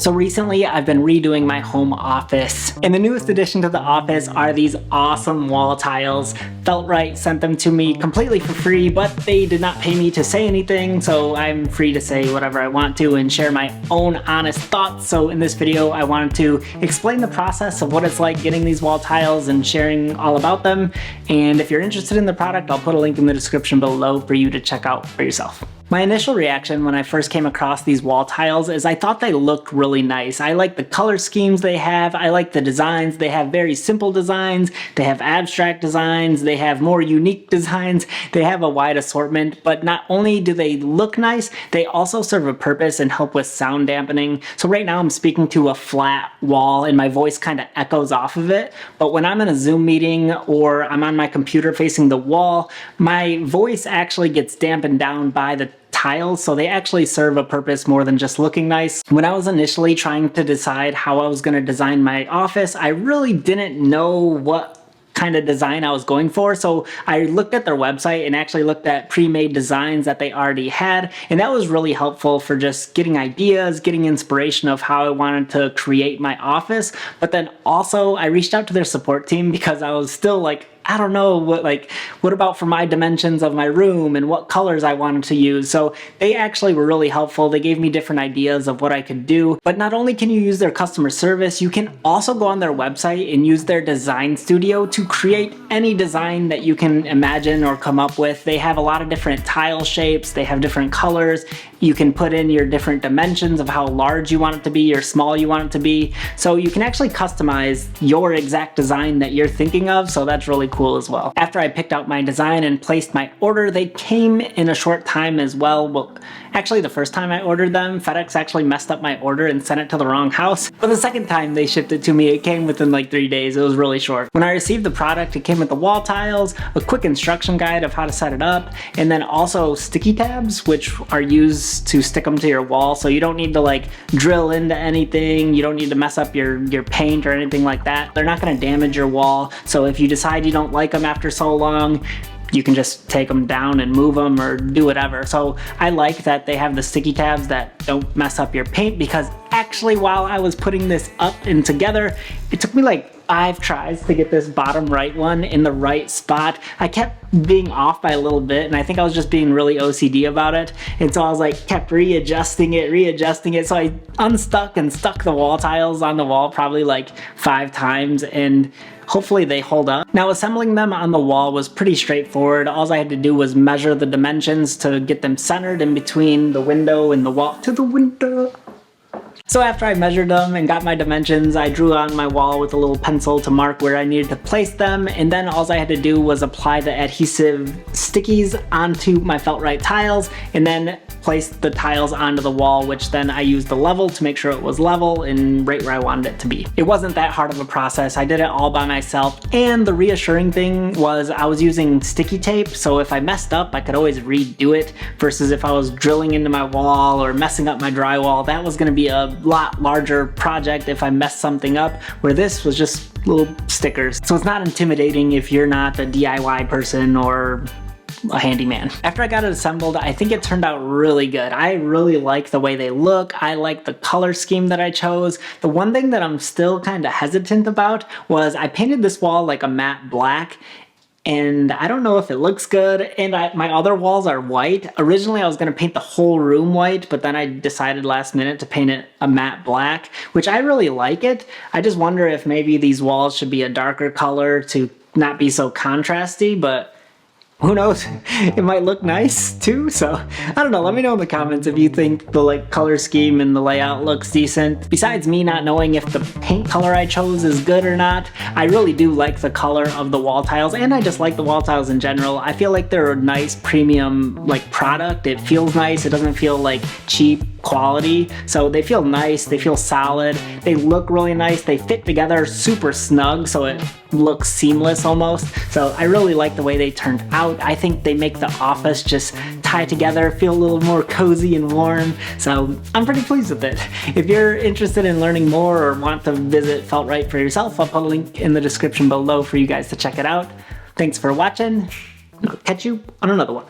So recently I've been redoing my home office, and the newest addition to the office are these awesome wall tiles. FeltRight sent them to me completely for free, but they did not pay me to say anything, so I'm free to say whatever I want to and share my own honest thoughts. So in this video I wanted to explain the process of what it's like getting these wall tiles and sharing all about them. And if you're interested in the product, I'll put a link in the description below for you to check out for yourself. My initial reaction when I first came across these wall tiles is I thought they looked really nice. I like the color schemes they have, I like the designs. They have very simple designs, they have abstract designs, they have more unique designs, they have a wide assortment, but not only do they look nice, they also serve a purpose and help with sound dampening. So right now I'm speaking to a flat wall and my voice kind of echoes off of it, but when I'm in a Zoom meeting or I'm on my computer facing the wall, my voice actually gets dampened down by the tiles, so they actually serve a purpose more than just looking nice. When I was initially trying to decide how I was going to design my office, I really didn't know what kind of design I was going for, so I looked at their website and actually looked at pre-made designs that they already had, and that was really helpful for just getting ideas, getting inspiration of how I wanted to create my office. But then also I reached out to their support team because I was still like, I don't know what about for my dimensions of my room and what colors I wanted to use. So they actually were really helpful. They gave me different ideas of what I could do. But not only can you use their customer service, you can also go on their website and use their design studio to create any design that you can imagine or come up with. They have a lot of different tile shapes. They have different colors. You can put in your different dimensions of how large you want it to be or small you want it to be. So you can actually customize your exact design that you're thinking of. So that's really cool as well. After I picked out my design and placed my order, they came in a short time as well. Well, actually the first time I ordered them, FedEx actually messed up my order and sent it to the wrong house. But the second time they shipped it to me, it came within like 3 days. It was really short. When I received the product, it came with the wall tiles, a quick instruction guide of how to set it up, and then also sticky tabs, which are used to stick them to your wall. So you don't need to like drill into anything. You don't need to mess up your paint or anything like that. They're not going to damage your wall. So if you decide you don't like them after so long, you can just take them down and move them or do whatever. So I like that they have the sticky tabs that don't mess up your paint, because actually while I was putting this up and together, it took me like 5 tries to get this bottom right one in the right spot. I kept being off by a little bit, and I think I was just being really OCD about it. And so I was like, kept readjusting it. So I unstuck and stuck the wall tiles on the wall probably like 5 times, and hopefully they hold up. Now assembling them on the wall was pretty straightforward. All I had to do was measure the dimensions to get them centered in between the window and the wall to the window. So after I measured them and got my dimensions, I drew on my wall with a little pencil to mark where I needed to place them, and then all I had to do was apply the adhesive stickies onto my FeltRight tiles and then place the tiles onto the wall, which then I used the level to make sure it was level and right where I wanted it to be. It wasn't that hard of a process. I did it all by myself, and the reassuring thing was I was using sticky tape, so if I messed up I could always redo it, versus if I was drilling into my wall or messing up my drywall, that was going to be a lot larger project if I messed something up, where this was just little stickers. So it's not intimidating if you're not a DIY person or a handyman. After I got it assembled, I think it turned out really good. I really like the way they look. I like the color scheme that I chose. The one thing that I'm still kind of hesitant about was I painted this wall like a matte black, and I don't know if it looks good, and my other walls are white. Originally I was going to paint the whole room white, but then I decided last minute to paint it a matte black, which I really like it. I just wonder if maybe these walls should be a darker color to not be so contrasty, but who knows? It might look nice too, so I don't know. Let me know in the comments if you think the color scheme and the layout looks decent. Besides me not knowing if the paint color I chose is good or not, I really do like the color of the wall tiles, and I just like the wall tiles in general. I feel like they're a nice premium product. It feels nice. It doesn't feel like cheap quality. So they feel nice. They feel solid. They look really nice. They fit together super snug, so it looks seamless almost. So I really like the way they turned out. I think they make the office just tie together, feel a little more cozy and warm. So I'm pretty pleased with it. If you're interested in learning more or want to visit FeltRight for yourself, I'll put a link in the description below for you guys to check it out. Thanks for watching. I'll catch you on another one.